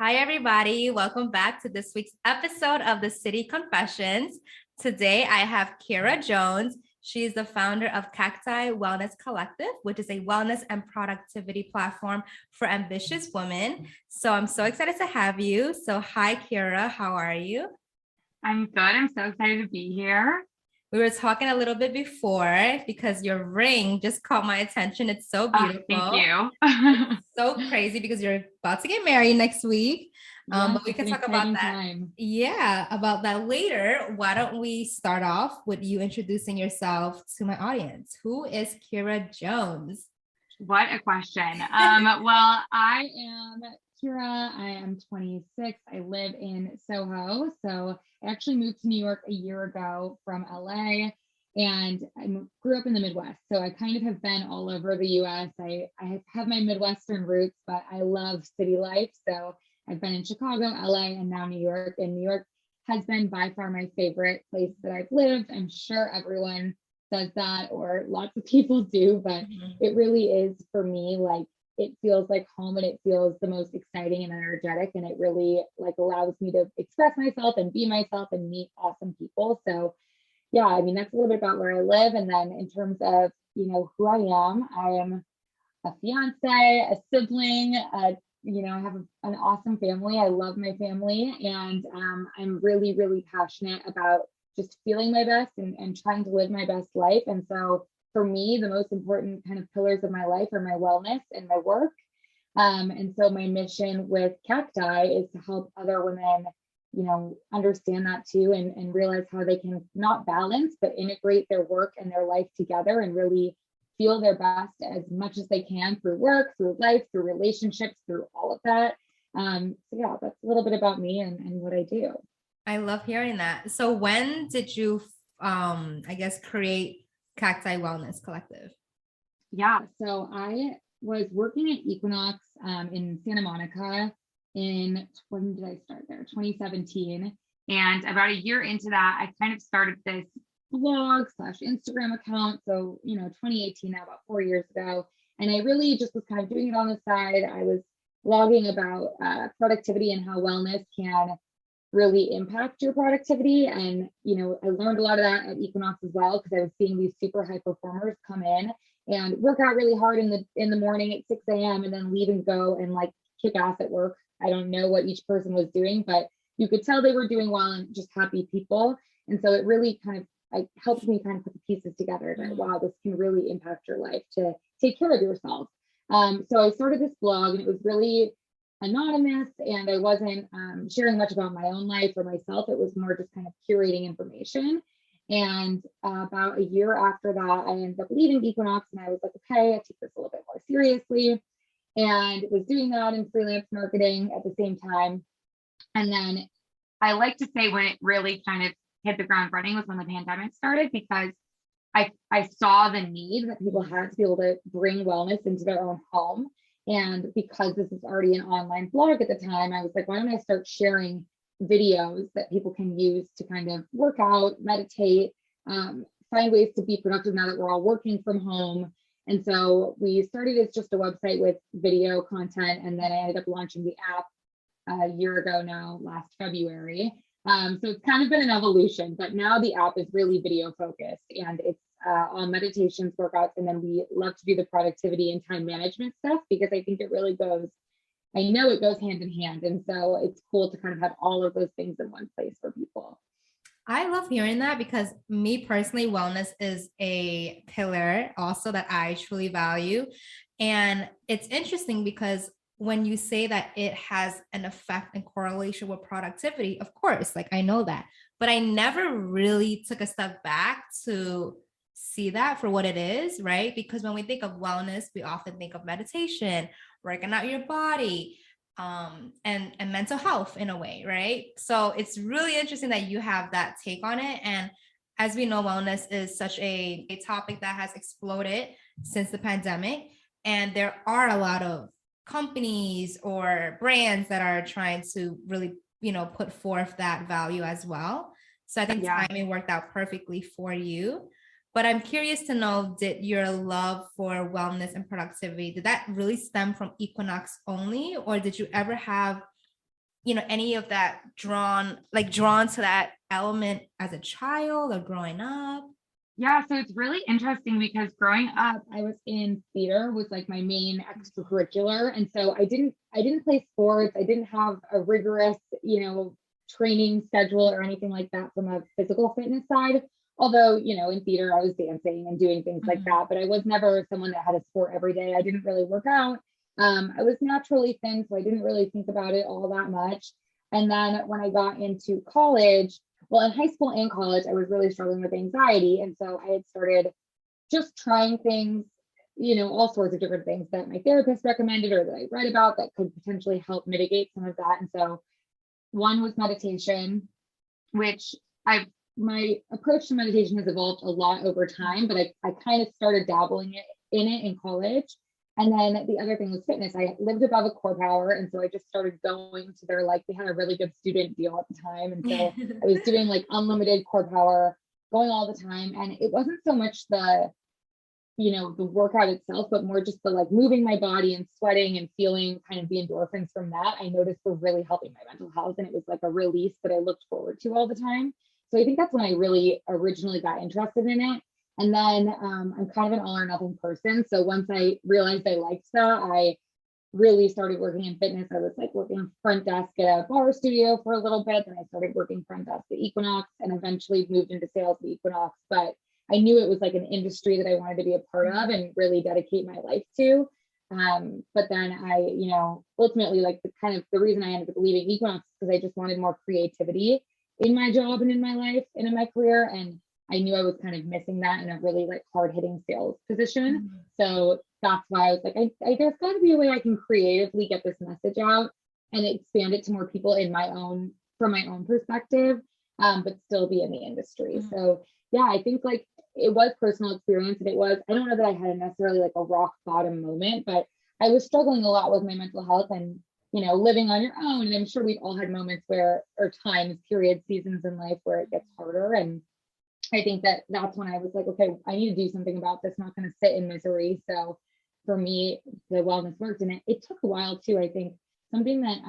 Hi, everybody. Welcome back to this week's episode of the City Confessions. Today, I have Kira Jones. She is the founder of Cacti Wellness Collective, which is a wellness and productivity platform for ambitious women. So I'm so excited to have you. So hi, Kira. How are you? I'm good. I'm so excited to be here. We were talking a little bit before because your ring just caught my attention. It's so beautiful. Thank you. So crazy because you're about to get married next week. Yes, But we it's can an talk about exciting that. time. Yeah, about that later. Why don't we start off with you introducing yourself to my audience? Who is Kira Jones? What a question. Well, I am Kira. I am 26. I live in Soho. So I actually moved to New York a year ago from LA, and I grew up in the Midwest. So I kind of have been all over the US. I have my Midwestern roots, but I love city life. So I've been in Chicago, LA, and now New York. And New York has been by far my favorite place that I've lived. I'm sure everyone does that, or lots of people do, but it really is for me, like, it feels like home, and it feels the most exciting and energetic, and it really like allows me to express myself and be myself and meet awesome people. So yeah, I mean, that's a little bit about where I live. And then in terms of, who I am a fiance, a sibling, I have an awesome family. I love my family, and I'm really, really passionate about just feeling my best and trying to live my best life. And so for me, the most important kind of pillars of my life are my wellness and my work. And so my mission with Cacti is to help other women, understand that too, and realize how they can not balance, but integrate their work and their life together and really feel their best as much as they can through work, through life, through relationships, through all of that. So yeah, that's a little bit about me and what I do. I love hearing that. So when did you, create Cacti Wellness Collective? Yeah, so I was working at Equinox in Santa Monica when did I start there? 2017. And about a year into that, I kind of started this blog slash Instagram account. So, 2018, now about 4 years ago. And I really just was kind of doing it on the side. I was blogging about productivity and how wellness can really impact your productivity. And, I learned a lot of that at Equinox as well, because I was seeing these super high performers come in and work out really hard in the morning at 6 a.m. and then leave and go and like kick ass at work. I don't know what each person was doing, but you could tell they were doing well and just happy people. And so it really kind of helped me kind of put the pieces together that, wow, this can really impact your life to take care of yourself. So I started this blog, and it was really anonymous, and I wasn't sharing much about my own life or myself. It was more just kind of curating information. And about a year after that, I ended up leaving Equinox, and I was like, okay, I take this a little bit more seriously, and was doing that in freelance marketing at the same time. And then I like to say when it really kind of hit the ground running was when the pandemic started, because I saw the need that people had to be able to bring wellness into their own home. And because this is already an online blog at the time, I was like, why don't I start sharing videos that people can use to kind of work out, meditate, find ways to be productive now that we're all working from home. And so we started as just a website with video content, and then I ended up launching the app a year ago now, last February. So it's kind of been an evolution, but now the app is really video focused, and it's on meditations, workouts, and then we love to do the productivity and time management stuff, because I think it really goes, I know it goes hand in hand. And so it's cool to kind of have all of those things in one place for people. I love hearing that, because me personally, wellness is a pillar also that I truly value. And it's interesting because when you say that it has an effect and correlation with productivity, of course, like I know that, but I never really took a step back to see that for what it is, right? Because when we think of wellness, we often think of meditation, working out your body, and mental health in a way, right? So it's really interesting that you have that take on it. And as we know, wellness is such a topic that has exploded since the pandemic. And there are a lot of companies or brands that are trying to really, put forth that value as well. So I think timing worked out perfectly for you. But I'm curious to know, did your love for wellness and productivity, did that really stem from Equinox only, or did you ever have any of that drawn to that element as a child or growing up? Yeah, so it's really interesting because growing up, I was in theater was like my main extracurricular. And so I didn't play sports. I didn't have a rigorous, training schedule or anything like that from a physical fitness side. Although, in theater, I was dancing and doing things like Mhm. that, but I was never someone that had a sport every day. I didn't really work out. I was naturally thin, so I didn't really think about it all that much. And then when I got into college, well, in high school and college, I was really struggling with anxiety. And so I had started just trying things, all sorts of different things that my therapist recommended or that I read about that could potentially help mitigate some of that. And so one was meditation, which my approach to meditation has evolved a lot over time, but I kind of started dabbling in it in college. And then the other thing was fitness. I lived above a core power. And so I just started going to their, like, they had a really good student deal at the time. And so I was doing like unlimited core power, going all the time. And it wasn't so much the workout itself, but more just the like moving my body and sweating and feeling kind of the endorphins from that, I noticed were really helping my mental health. And it was like a release that I looked forward to all the time. So I think that's when I really originally got interested in it. And then I'm kind of an all or nothing person. So once I realized I liked that, I really started working in fitness. I was like working front desk at a bar studio for a little bit. Then I started working front desk at Equinox and eventually moved into sales at Equinox. But I knew it was like an industry that I wanted to be a part of and really dedicate my life to. But then ultimately, like the reason I ended up leaving Equinox is because I just wanted more creativity in my job and in my life and in my career. And I knew I was kind of missing that in a really like hard hitting sales position. Mhm. So that's why I was like, I there's got to be a way I can creatively get this message out and expand it to more people from my own perspective, but still be in the industry. Mhm. So yeah, I think like it was personal experience and I don't know that I had necessarily like a rock bottom moment, but I was struggling a lot with my mental health and, living on your own. And I'm sure we've all had moments or times, periods, seasons in life where it gets harder. And I think that's when I was like, okay, I need to do something about this. I'm not going to sit in misery. So for me, the wellness worked, and it took a while too. I think something that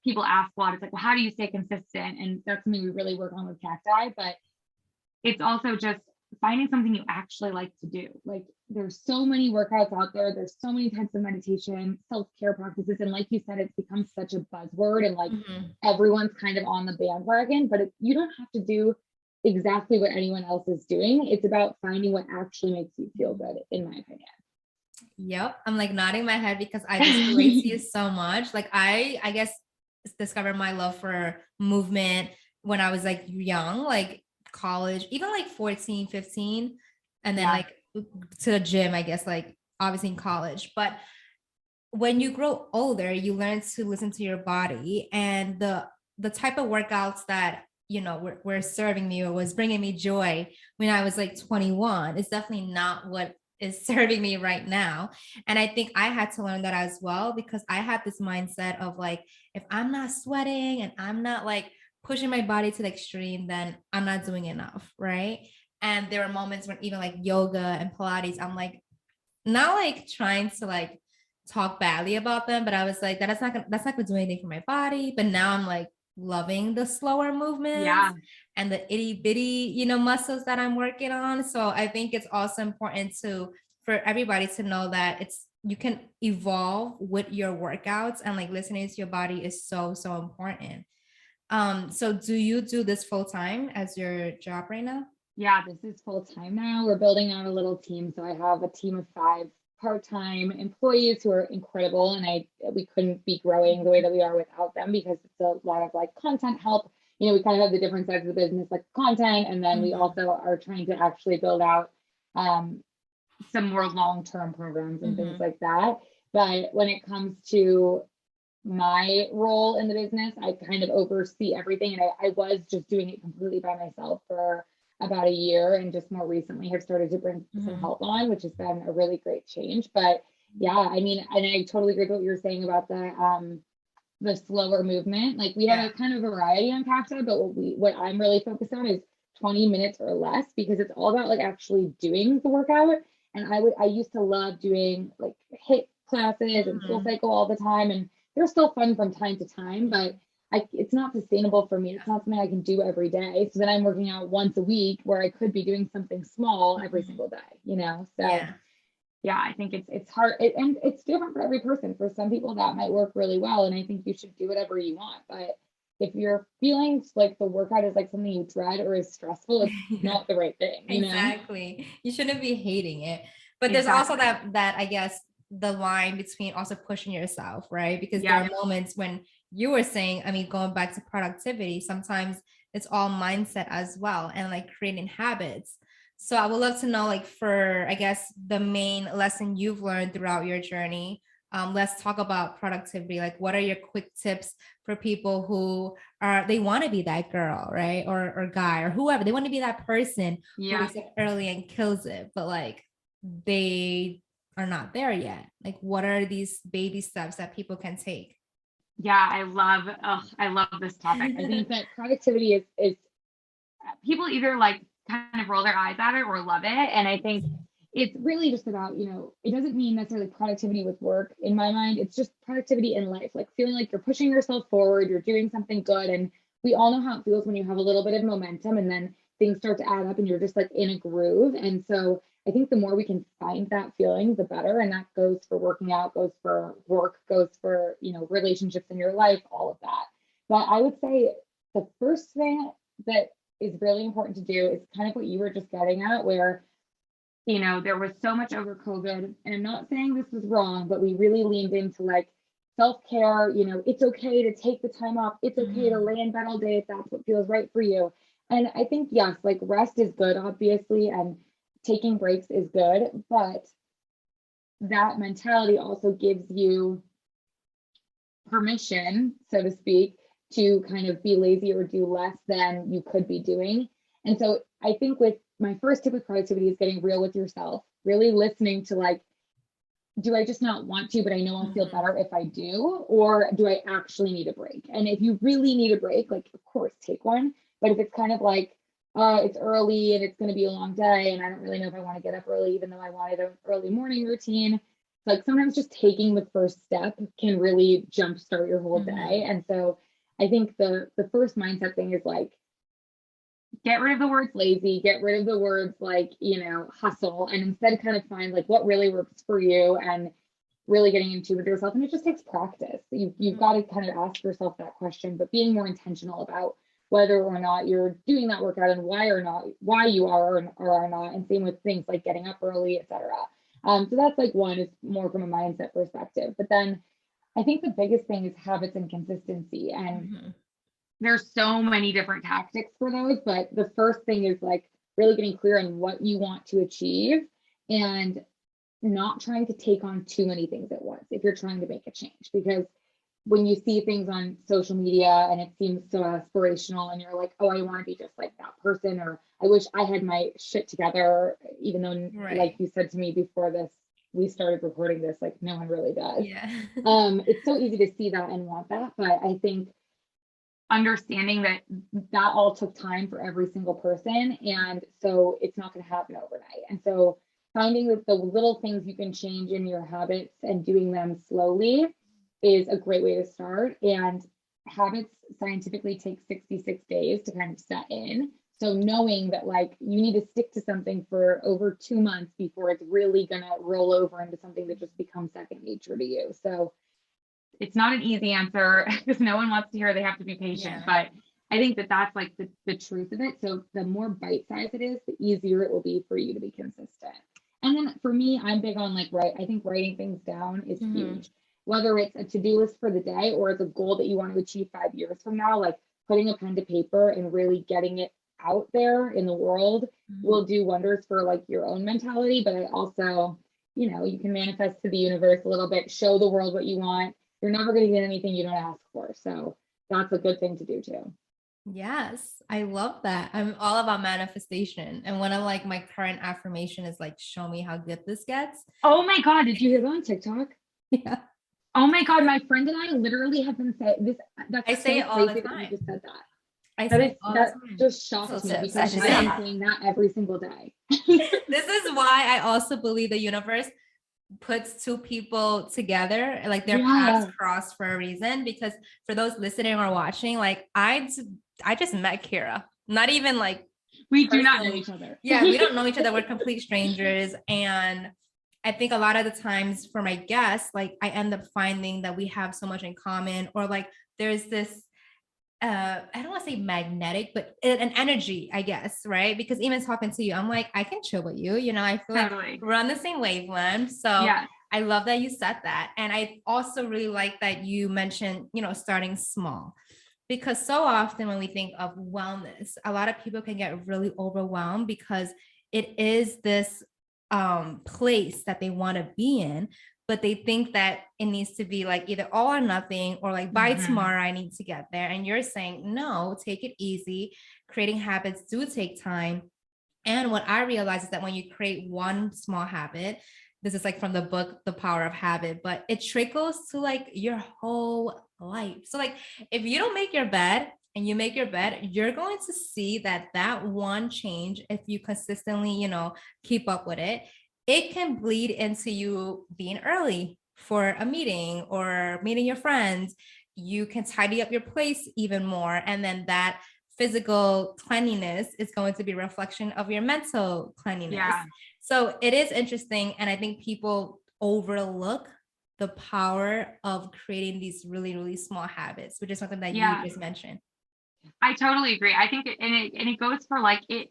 people ask a lot is like, well, how do you stay consistent? And that's something we really work on with Cacti. But it's also just finding something you actually like to do. Like there's so many workouts out there. There's so many types of meditation, self-care practices. And like you said, it's become such a buzzword and like Mhm. everyone's kind of on the bandwagon, but you don't have to do exactly what anyone else is doing. It's about finding what actually makes you feel good, in my Yep. I'm like nodding my head because I just relate to you opinion. so much. Like I guess discovered my love for movement when I was like young, like college, even like 14, 15, and then Yeah. like to the gym, I guess, like obviously in college. But when you grow older, you learn to listen to your body, and the type of workouts that were serving me or was bringing me joy when I was like 21 is definitely not what is serving me right now. And I think I had to learn that as well, because I had this mindset of like, if I'm not sweating and I'm not like pushing my body to the extreme, then I'm not doing enough, right? And there were moments when even like yoga and Pilates, I'm like, not like trying to like talk badly about them, but I was like, that's not gonna do anything for my body. But now I'm like loving the slower movements Yeah. and the itty bitty, muscles that I'm working on. So I think it's also important for everybody to know that you can evolve with your workouts, and like listening to your body is so, so important. So do you do this full time as your job right now? Yeah, this is full time now. We're building out a little team. So I have a team of 5 part-time employees who are incredible. And we couldn't be growing the way that we are without them because it's a lot of like content help. We kind of have the different sides of the business, like content, and then we Mhm. also are trying to actually build out um, some more long-term programs and things Mhm. like that. But when it comes to my role in the business, I kind of oversee everything. And I was just doing it completely by myself for about a year, and just more recently have started to bring some Mhm. help on, which has been a really great change. But yeah, I mean, and I totally agree with what you were saying about the slower movement. Like we have Yeah. a kind of variety on Cacti, but what I'm really focused on is 20 minutes or less, because it's all about like actually doing the workout. And I used to love doing like HIIT classes and Soul Mhm. Cycle all the time. And they're still fun from time to time, but it's not sustainable for me. It's not something I can do every day. So then I'm working out once a week where I could be doing something small every single day, you know? So yeah, I think it's hard, and it's different for every person. For some people that might work really well, and I think you should do whatever you want. But if you're feeling like the workout is like something you dread or is stressful, it's not the right thing, you know? Exactly. You shouldn't be hating it. But there's Exactly. also that I guess the line between also pushing yourself, right? Because there Yeah. are moments when you were saying, I mean, going back to productivity, sometimes it's all mindset as well, and like creating habits. So I would love to know, like, for I guess the main lesson you've learned throughout your journey. Let's talk about productivity. Like, what are your quick tips for people who they want to be that girl, right? Or guy or whoever. They want to be that person who wakes up early and kills it, but like they are not there yet. Like, what are these baby steps that people can take? Yeah, I love this topic. I think that productivity is people either like kind of roll their eyes at it or love it. And I think it's really just about, you know, it doesn't mean necessarily productivity with work in my mind. It's just productivity in life, like feeling like you're pushing yourself forward, you're doing something good. And we all know how it feels when you have a little bit of momentum and then things start to add up and you're just like in a groove. And so I think the more we can find that feeling, the better. And that goes for working out, goes for work, goes for, you know, relationships in your life, all of that. But I would say the first thing that is really important to do is kind of what you were just getting at, where, you know, there was so much over COVID, and I'm not saying this was wrong, but we really leaned into like self-care. You know, it's okay to take the time off. It's okay to lay in bed all day if that's what feels right for you. And I think, yes, like rest is good, obviously, and taking breaks is good, but that mentality also gives you permission, so to speak, to kind of be lazy or do less than you could be doing. And so I think with my first tip with productivity is getting real with yourself, really listening to like, do I just not want to, but I know I'll feel better if I do, or do I actually need a break? And if you really need a break, like, of course, take one. But if it's kind of like, it's early and it's going to be a long day, and I don't really know if I want to get up early, even though I wanted an early morning routine, like sometimes just taking the first step can really jumpstart your whole day. And so I think the first mindset thing is like, get rid of the words lazy, get rid of the words like, you know, hustle, and instead kind of find like what really works for you and really getting into with yourself. And it just takes practice. You've got to kind of ask yourself that question, but being more intentional about whether or not you're doing that workout and why you are or are not. And same with things like getting up early, etc. So that's like one, is more from a mindset perspective. But then I think the biggest thing is habits and consistency. And there's so many different tactics for those, but the first thing is like really getting clear on what you want to achieve and not trying to take on too many things at once if you're trying to make a change. Because when you see things on social media and it seems so aspirational and you're like, oh, I want to be just like that person, or I wish I had my shit together, even though like you said to me before we started recording this, like no one really does. It's so easy to see that and want that, but I think understanding that all took time for every single person, and so it's not going to happen overnight. And so finding that the little things you can change in your habits and doing them slowly is a great way to start. And habits scientifically take 66 days to kind of set in. So knowing that like you need to stick to something for over 2 months before it's really going to roll over into something that just becomes second nature to you. So it's not an easy answer because no one wants to hear they have to be patient, but I think that that's like the truth of it. So the more bite-sized it is, the easier it will be for you to be consistent. And then for me, I'm big on like, I think writing things down is huge, whether it's a to-do list for the day or it's a goal that you want to achieve 5 years from now, like putting a pen to paper and really getting it out there in the world will do wonders for like your own mentality. But I also, you know, you can manifest to the universe a little bit, show the world what you want. You're never going to get anything you don't ask for. So that's a good thing to do too. Yes, I love that. I'm all about manifestation. And one of like my current affirmation is like, show me how good this gets. Oh my God. Did you hear that on TikTok? Yeah. Oh my God. My friend and I literally have been saying this. That's I say so it all the crazy time. that you just said that. I say it all the That time. just shocked me because I've been saying that every single day. This is why I also believe the universe puts two people together, like their paths Yeah, cross for a reason. Because for those listening or watching, like I just met Kira, not even like we do not know personally. each other. Yeah, we don't know each other. We're complete strangers. And I think a lot of the times for my guests, like I end up finding that we have so much in common, or like there's this I don't want to say magnetic, but an energy, I guess, right? Because even talking to you, I'm like, I can chill with you. You know, I feel like Totally. we're on the same wavelength. So Yeah. I love that you said that. And I also really like that you mentioned, you know, starting small. Because so often when we think of wellness, a lot of people can get really overwhelmed because it is this place that they want to be in, but they think that it needs to be like either all or nothing, or like by Mhm. tomorrow I need to get there. And you're saying, no, take it easy. Creating habits do take time. And what I realized is that when you create one small habit, this is like from the book, The Power of Habit, but it trickles to like your whole life. So, like, if you don't make your bed and you make your bed, you're going to see that that one change, if you consistently, you know, keep up with it, it can bleed into you being early for a meeting or meeting your friends. You can tidy up your place even more. And then that physical cleanliness is going to be a reflection of your mental cleanliness. Yeah. So it is interesting. And I think people overlook the power of creating these really, really small habits, which is something that you Yeah. just mentioned. I totally agree. I think and it goes for like it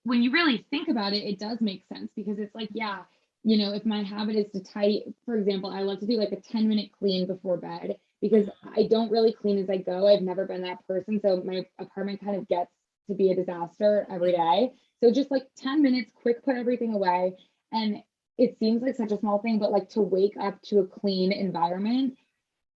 when you really think about it, it does make sense because it's like, yeah, if my habit is to tidy, for example, I love to do like a 10-minute clean before bed because I don't really clean as I go. I've never been that person. So my apartment kind of gets to be a disaster every day. So just like 10 minutes, quick, put everything away. And it seems like such a small thing, but like to wake up to a clean environment,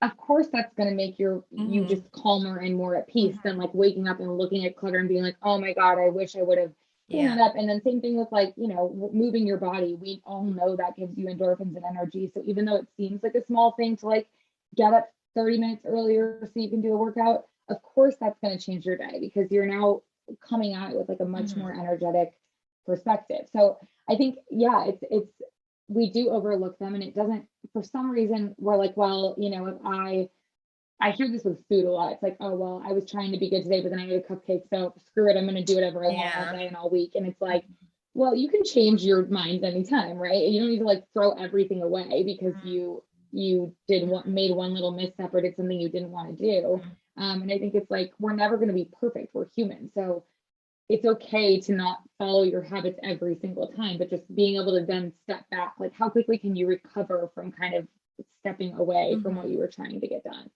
of course that's going to make you Mm-hmm. just calmer and more at peace than Mm-hmm. like waking up and looking at clutter and being like, oh my god, I wish I would have cleaned Yeah. that up. And then same thing with like, moving your body. We all know that gives you endorphins and energy. So even though it seems like a small thing to like get up 30 minutes earlier so you can do a workout, of course that's going to change your day because you're now coming at it with like a much more Mm-hmm. energetic perspective. So I think, yeah, it's we do overlook them, and it doesn't, for some reason we're like, well, if I hear this with food a lot. It's like, oh well, I was trying to be good today, but then I ate a cupcake, so screw it, I'm going to do whatever I want all Yeah. day and all week. And it's like, well, you can change your mind anytime, right? You don't need to like throw everything away because you did what made one little misstep or did something you didn't want to do. Mm-hmm. And I think it's like we're never going to be perfect. We're human, so it's okay to not follow your habits every single time, but just being able to then step back. Like, how quickly can you recover from kind of stepping away from what Mm-hmm. you were trying to get done?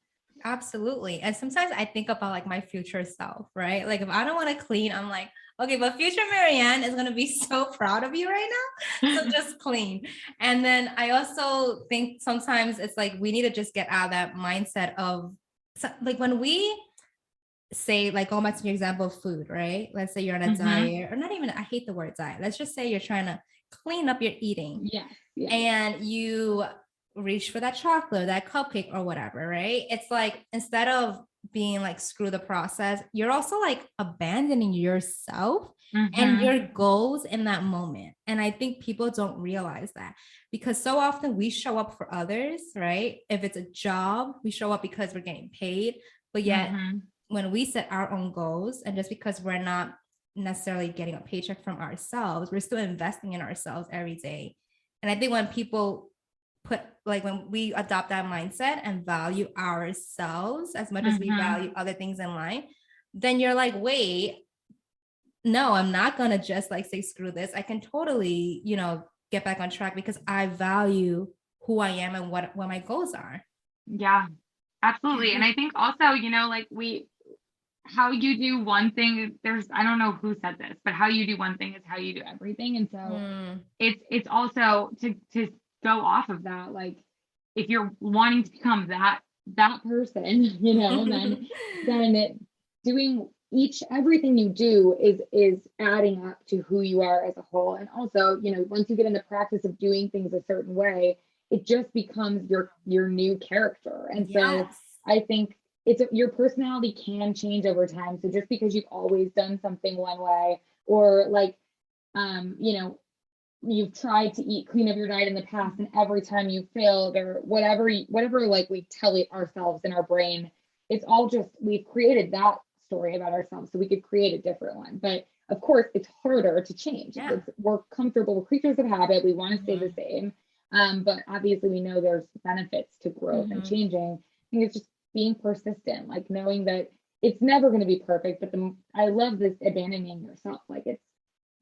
Absolutely. And sometimes I think about like my future self, right? Like if I don't want to clean, I'm like, okay, but future Marianne is going to be so proud of you right now. So just clean. And then I also think sometimes it's like we need to just get out of that mindset of like when we say, like going back to your example of food, right? Let's say you're on a Mm-hmm. diet, or not even, I hate the word diet. Let's just say you're trying to clean up your eating Yes, yes. and you reach for that chocolate, that cupcake, or whatever, right? It's like instead of being like screw the process, you're also like abandoning yourself and Mm-hmm. your goals in that moment. And I think people don't realize that because so often we show up for others, right? If it's a job, we show up because we're getting paid, but yet Mm-hmm. when we set our own goals, and just because we're not necessarily getting a paycheck from ourselves, we're still investing in ourselves every day. And I think when people put, like when we adopt that mindset and value ourselves as much as we Mm-hmm. value other things in life, then you're like, wait, no, I'm not gonna just like say screw this. I can totally, get back on track because I value who I am and what my goals are. Yeah, absolutely. And I think also, like how you do one thing, I don't know who said this, but how you do one thing is how you do everything. And so Mm, it's also to go off of that, like if you're wanting to become that person, then doing everything you do is adding up to who you are as a whole. And also, once you get in the practice of doing things a certain way, it just becomes your new character. And so yes. I think your personality can change over time. So just because you've always done something one way, or like, um, you know, you've tried to eat clean of your diet in the past, and every time you failed or whatever, like we tell it ourselves in our brain, it's all just, we've created that story about ourselves so we could create a different one. But of course, it's harder to change. Yeah. We're comfortable, we're creatures of habit, we want to stay Mm-hmm. the same. But obviously we know there's benefits to growth and changing. I think it's just being persistent, like knowing that it's never going to be perfect. But I love this abandoning yourself. Like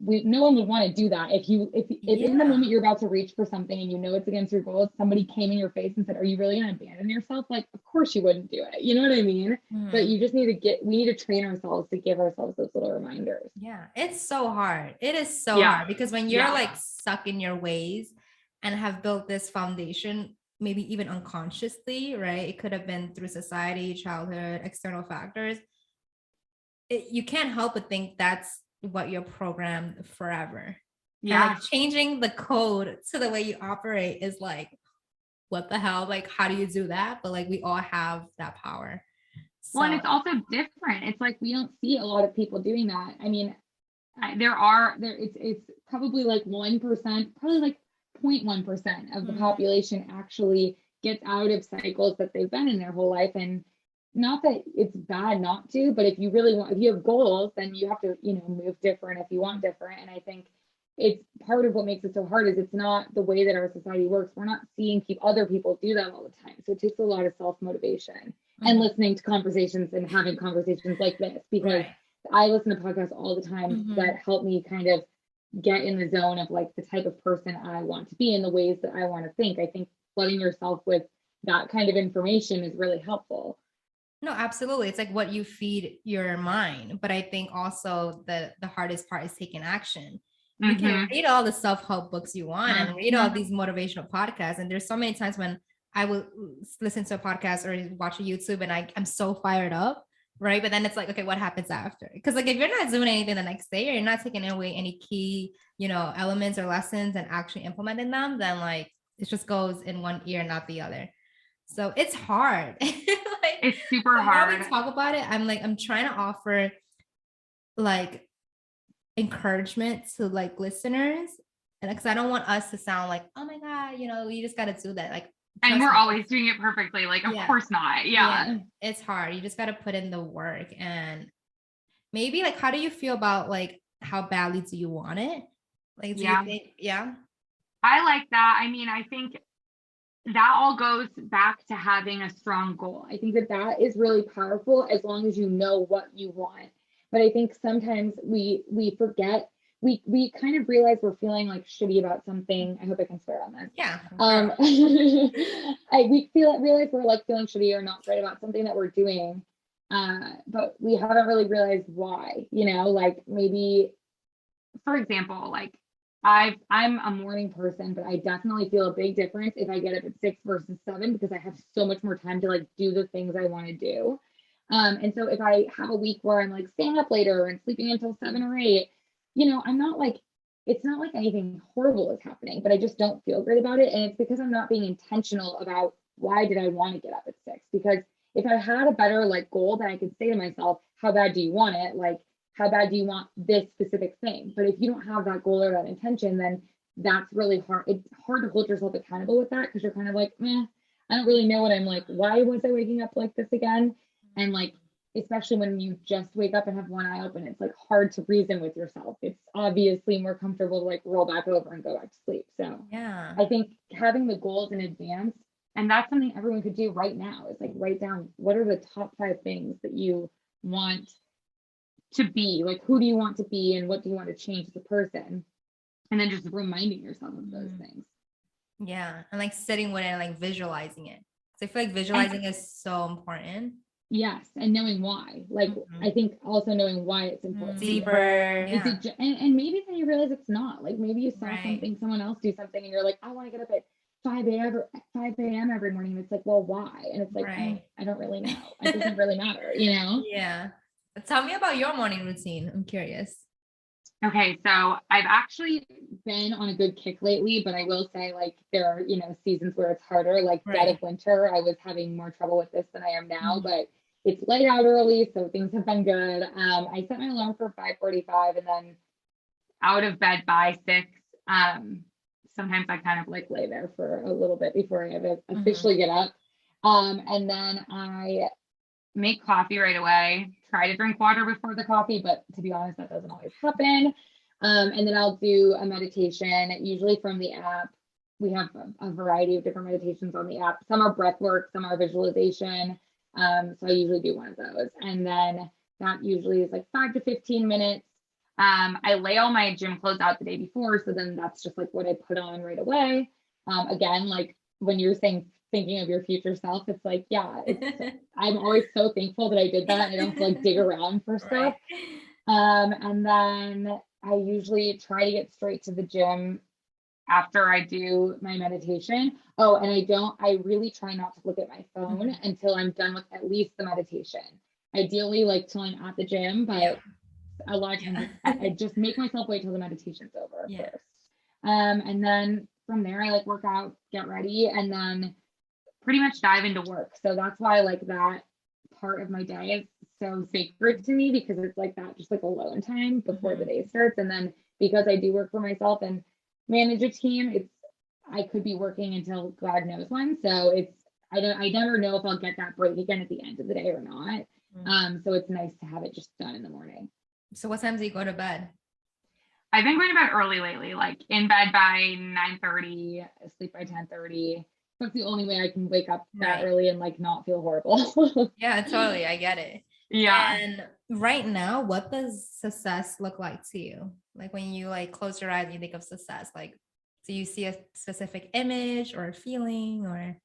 no one would want to do that if in the moment you're about to reach for something and you know it's against your goals, somebody came in your face and said, are you really going to abandon yourself? Like, of course you wouldn't do it. You know what I mean? But you just we need to train ourselves to give ourselves those little reminders. Yeah, it's so hard. It is so hard because when you're like stuck in your ways and have built this foundation, maybe even unconsciously, right? It could have been through society, childhood, external factors. You can't help but think that's what you're programmed forever. Yeah. And like changing the code to the way you operate is like, what the hell? Like, how do you do that? But like, we all have that power. So. Well, and it's also different. It's like, we don't see a lot of people doing that. I mean, it's probably like 1%, probably like 0.1% of the population actually gets out of cycles that they've been in their whole life. And not that it's bad not to, but if you have goals, then you have to, move different if you want different. And I think it's part of what makes it so hard is it's not the way that our society works. We're not seeing other people do that all the time. So it takes a lot of self-motivation and listening to conversations and having conversations like this, because I listen to podcasts all the time that help me kind of get in the zone of like the type of person I want to be and the ways that I want to think. I think flooding yourself with that kind of information is really helpful. No, absolutely. It's like what you feed your mind. But I think also the hardest part is taking action. You can read all the self-help books you want and read all these motivational podcasts. And there's so many times when I will listen to a podcast or watch a YouTube and I'm so fired up, right? But then it's like, okay, what happens after? Because like if you're not doing anything the next day or you're not taking away any key, elements or lessons and actually implementing them, then like it just goes in one ear, not the other. So it's hard. It's super hard. When we talk about it, I'm trying to offer like encouragement to like listeners, and because I don't want us to sound like, oh my God, you just got to do that. Like, and we're always doing it perfectly. Like, of course not. Yeah. It's hard. You just got to put in the work. And maybe like, how do you feel about like, how badly do you want it? Like, do you think, I like that. I mean, I think that all goes back to having a strong goal. I think that is really powerful as long as you know what you want. But I think sometimes we forget, we kind of realize we're feeling like shitty about something. I hope I can swear on this. Yeah. We realize we're like feeling shitty or not right about something that we're doing. But we haven't really realized why, like maybe, for example, like I'm a morning person, but I definitely feel a big difference if I get up at 6 versus 7, because I have so much more time to like do the things I want to do. And so if I have a week where I'm like staying up later and sleeping until 7 or 8, I'm not like, it's not like anything horrible is happening, but I just don't feel great about it. And it's because I'm not being intentional about why did I want to get up at 6? Because if I had a better like goal that I could say to myself, how bad do you want it? Like, how bad do you want this specific thing? But if you don't have that goal or that intention, then that's really hard. It's hard to hold yourself accountable with that, because you're kind of like, I don't really know what I'm like. Why was I waking up like this again? And like, especially when you just wake up and have one eye open, it's like hard to reason with yourself. It's obviously more comfortable to like roll back over and go back to sleep. So I think having the goals in advance, and that's something everyone could do right now, is like write down what are the top 5 things that you want to be, like who do you want to be and what do you want to change as a person, and then just reminding yourself of those things. And like sitting with it and like visualizing it. So I feel like visualizing is so important. Yes, and knowing why. Like I think also knowing why it's important. Deeper. And maybe then you realize it's not. Like maybe you saw something, someone else do something, and you're like, I want to get up at 5 a.m. every morning. And it's like, well, why? And it's like, I don't really know. It doesn't really matter, Yeah. Tell me about your morning routine. I'm curious. Okay, so I've actually been on a good kick lately, but I will say like there are, seasons where it's harder, like dead of winter. I was having more trouble with this than I am now, but it's light out early, so things have been good. I set my alarm for 5:45 and then out of bed by 6. Sometimes I kind of like lay there for a little bit before I officially get up. And then I make coffee right away, try to drink water before the coffee, but to be honest, that doesn't always happen. And then I'll do a meditation, usually from the app. We have a variety of different meditations on the app. Some are breath work, some are visualization. So I usually do one of those. And then that usually is like 5 to 15 minutes. I lay all my gym clothes out the day before. So then that's just like what I put on right away. Again, like when you're saying thinking of your future self, it's like, yeah, I'm always so thankful that I did that. I don't have to like dig around for stuff. And then I usually try to get straight to the gym after I do my meditation. Oh, and I really try not to look at my phone until I'm done with at least the meditation. Ideally, like till I'm at the gym, but a lot of times I just make myself wait till the meditation's over first. And then from there, I like work out, get ready, and then pretty much dive into work. So that's why like that part of my day is so sacred to me, because it's like that, just like alone time before the day starts. And then because I do work for myself and manage a team, I could be working until God knows when. So I never know if I'll get that break again at the end of the day or not. So it's nice to have it just done in the morning. So what time do you go to bed? I've been going to bed early lately, like in bed by 9:30, sleep by 10:30. That's the only way I can wake up that early and like not feel horrible. Yeah, totally. I get it. Yeah. And right now, what does success look like to you? Like when you like close your eyes and you think of success, like do you see a specific image or a feeling or?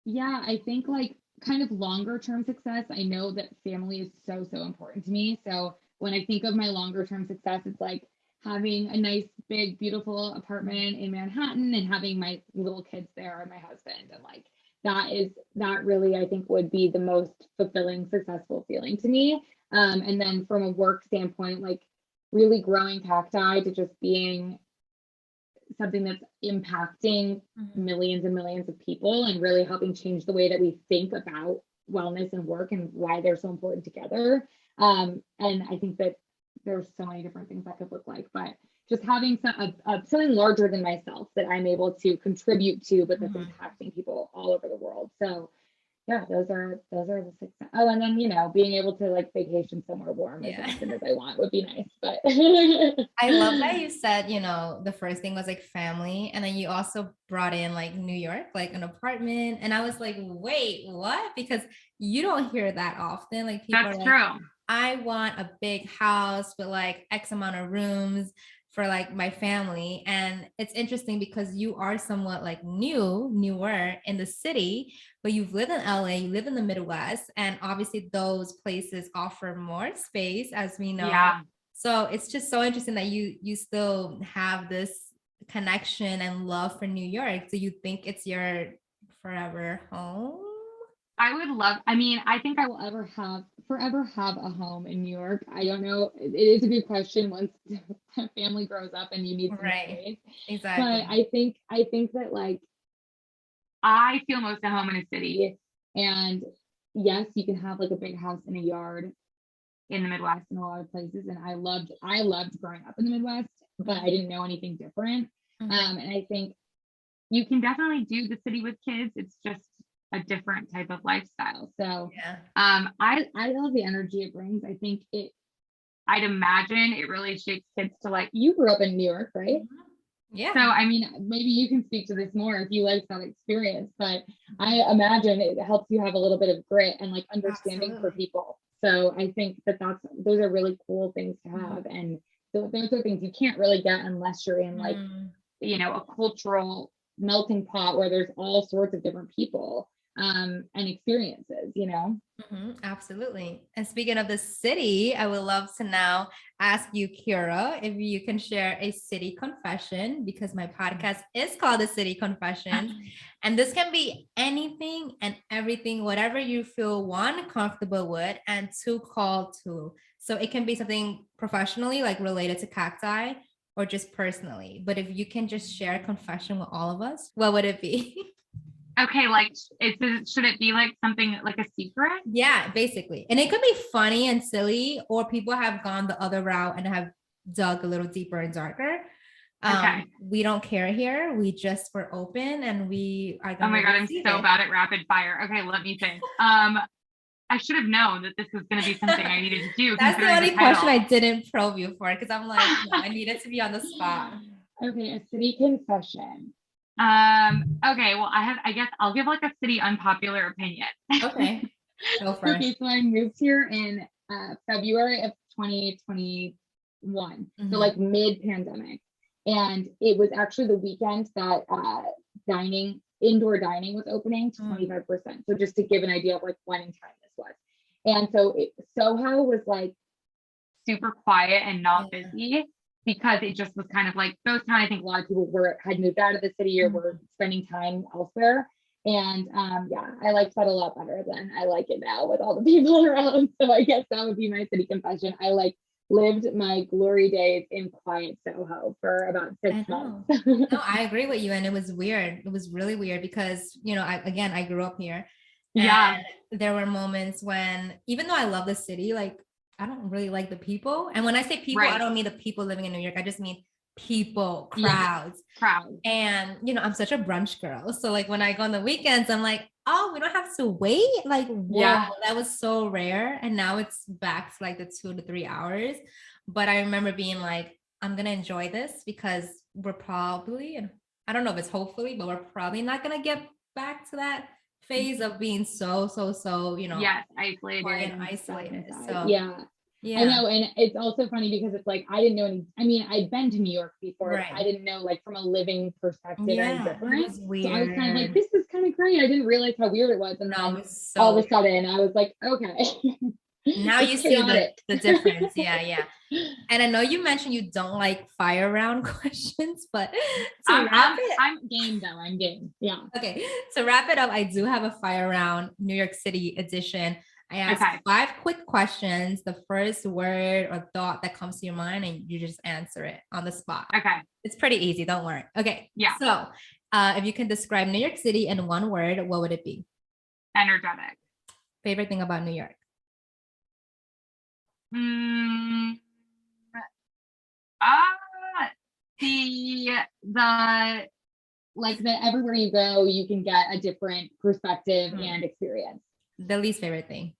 Yeah, I think like kind of longer term success. I know that family is so, so important to me. So when I think of my longer term success, it's like having a nice, big, beautiful apartment in Manhattan and having my little kids there and my husband. And like that really, I think, would be the most fulfilling, successful feeling to me. And then from a work standpoint, like really growing Cacti to just being something that's impacting millions and millions of people and really helping change the way that we think about wellness and work and why they're so important together. And I think that there's so many different things that could look like, but just having something larger than myself that I'm able to contribute to, but that's impacting people all over the world. So yeah, those are the success. Oh, and then, being able to like vacation somewhere warm as often as I want would be nice. But I love that you said, the first thing was like family. And then you also brought in like New York, like an apartment. And I was like, wait, what? Because you don't hear that often. Like people that's are like, true. I want a big house with like X amount of rooms for like my family. And it's interesting because you are somewhat like newer in the city, but you've lived in LA, you live in the Midwest, and obviously those places offer more space, as we know. Yeah. So it's just so interesting that you still have this connection and love for New York. Do you think it's your forever home? I think I will forever have a home in New York. I don't know. It is a good question once the family grows up and you need some space. Exactly. But I think that like I feel most at home in a city. And yes, you can have like a big house in a yard in the Midwest in a lot of places. And I loved growing up in the Midwest, but I didn't know anything different. And I think you can definitely do the city with kids. It's just a different type of lifestyle. So I love the energy it brings. I think I'd imagine it really shapes kids to like, you grew up in New York, right? Yeah. So I mean, maybe you can speak to this more if you like that experience, but I imagine it helps you have a little bit of grit and like understanding for people. So I think those are really cool things to have. And those are things you can't really get unless you're in like, a cultural melting pot where there's all sorts of different people and experiences, Absolutely. And speaking of the city, I would love to now ask you, Kira, if you can share a city confession, because my podcast is called The City Confession. And this can be anything and everything, whatever you feel one, comfortable with, and two, called to. So it can be something professionally, like related to Cacti, or just personally. But if you can just share a confession with all of us, what would it be? Okay, like should it be like something like a secret? Yeah, basically. And it could be funny and silly, or people have gone the other route and have dug a little deeper and darker. Okay. We don't care here. We just were open and we are Oh going my to God, I'm receive so it. bad at rapid fire. Okay, let me think. I should have known that this was going to be something I needed to do That's the considering the only question I title. didn't probe you for because I'm like, no, I needed to be on the spot. Okay, a city confession. Okay, well, I guess I'll give like a city unpopular opinion. Okay, go Okay, first. so I moved here in February of 2021. So Mhm. like mid-pandemic. And it was actually the weekend that indoor dining was opening to Mm. 25%. So just to give an idea of like when in time this was. And so Soho was like super quiet and not Yeah. busy because it just was kind of like ghost town. I think a lot of people had moved out of the city or were Mhm. spending time elsewhere. And yeah, I liked that a lot better than I like it now with all the people around. So I guess that would be my city confession. I like lived my glory days in quiet Soho for about six I months. know. No, I agree with you. And it was weird. It was really weird because, I grew up here Yeah, and there were moments when, even though I love the city, like I don't really like the people. And when I say people, I right. don't mean the people living in New York. I just mean people, Yeah, crowds. proud. And, I'm such a brunch girl. So like when I go on the weekends, I'm like, oh, we don't have to wait. Like, whoa, Yeah. that was so rare. And now it's back to like the 2 to 3 hours. But I remember being like, I'm gonna enjoy this because we're probably, and I don't know if it's hopefully, but we're probably not gonna get back to that phase of being so, Yes, quiet isolated and and stuck isolated. inside. So Yeah. I yeah, know. And it's also funny because it's like I didn't know any, I mean, I'd been to New York before, but I right. didn't know like from a living perspective any Yeah, it different. was So I was kind of like, weird. this is kind of great. I didn't realize how weird it was. And No, it then was all so of a sudden I was like, okay, now it's you see the chaotic. the difference. Yeah, yeah. And I know you mentioned you don't like fire round questions, but to wrap it, I'm game though. I'm game. Yeah. okay, to wrap it up, I do have a fire round New York City edition. I ask Okay. 5 quick questions, the first word or thought that comes to your mind, and you just answer it on the spot. Okay. It's pretty easy, don't worry. Okay, Yeah. so if you can describe New York City in one word, what would it be? Energetic. Favorite thing about New York? Mm, ah, the like that everywhere you go, you can get a different perspective Hmm. and experience. The least favorite thing.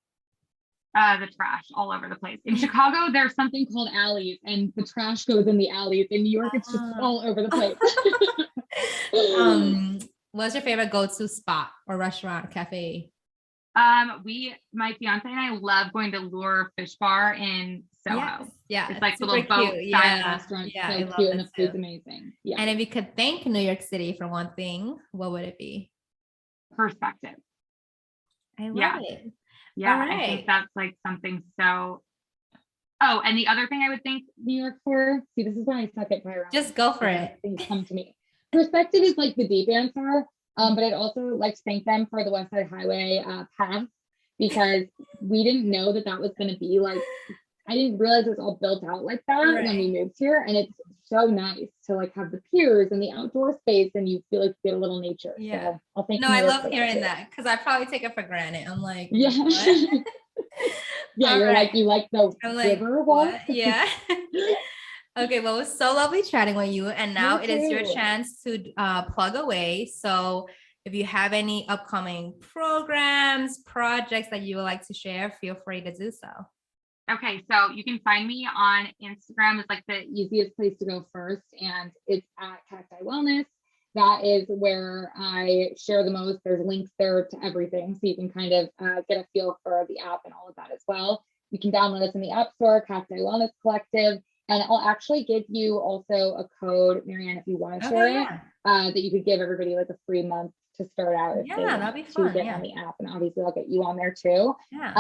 The trash all over the place. In Chicago, there's something called alleys, and the trash goes in the alleys. In New York, it's just all over the place. um, what's your favorite go-to spot or restaurant, cafe? My fiance and I love going to Lure Fish Bar in Yes, Soho. yeah, It's it's like the super little boat cute. style Yeah, restaurant, yeah, I so love cute, and it the too. food's amazing. Yeah, And if you could thank New York City for one thing, what would it be? perspective. I love Yeah, it. All yeah. I think right, that's like something so. Oh, and the other thing I would thank New York for. See, this is why I suck at prior round just go for questions. it. Things come to me. Perspective is like the deep answer. But I'd also like to thank them for the West Side Highway path because we didn't know that was going to be like I didn't realize it was all built out like that when we Right. moved here. And it's so nice to like have the piers and the outdoor space and you feel like you get a little nature. Yeah. So I'll thank No, New I York love for that hearing too. that because I probably take it for granted. I'm like, Yeah. what? Yeah, All you're right. like you like the I'm like, river walk. what? Yeah. Okay, well, it was so lovely chatting with you. And now You it is your too. chance to plug away. So if you have any upcoming programs, projects that you would like to share, feel free to do so. Okay, so you can find me on Instagram. It's like the easiest place to go first, and it's at Cacti Wellness. That is where I share the most. There's links there to everything, so you can kind of get a feel for the app and all of that as well. You can download us in the App Store, Cacti Wellness Collective, and I'll actually give you also a code, Marianne, if you want to share Okay, it, yeah. that you could give everybody like a free month to start out if they Yeah, that'd want be to fun. get on Yeah. the app, and obviously I'll get you on there too. Yeah.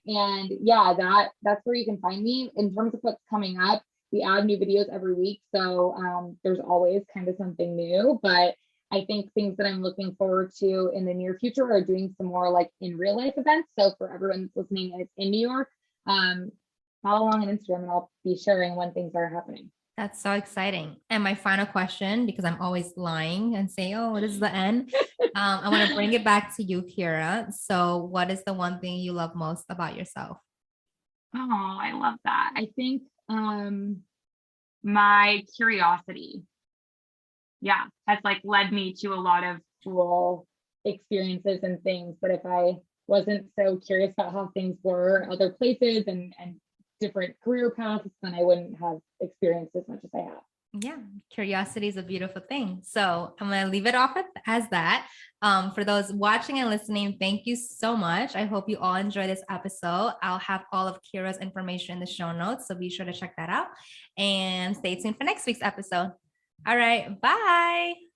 And yeah, that's where you can find me in terms of what's coming up. We add new videos every week, so there's always kind of something new. But I think things that I'm looking forward to in the near future are doing some more like in real life events. So for everyone that's listening and it's in New York, follow along on Instagram, and I'll be sharing when things are happening. That's so exciting. And my final question, because I'm always lying and saying, oh, what is the end? I want to bring it back to you, Kira. So, what is the one thing you love most about yourself? Oh, I love that. I think my curiosity. yeah, has like led me to a lot of cool experiences and things. But if I wasn't so curious about how things were other places and different career paths, then I wouldn't have experienced as much as I have. Yeah, curiosity is a beautiful thing. So I'm going to leave it off as that. For those watching and listening, thank you so much. I hope you all enjoy this episode. I'll have all of Kira's information in the show notes, so be sure to check that out and stay tuned for next week's episode. All right, bye.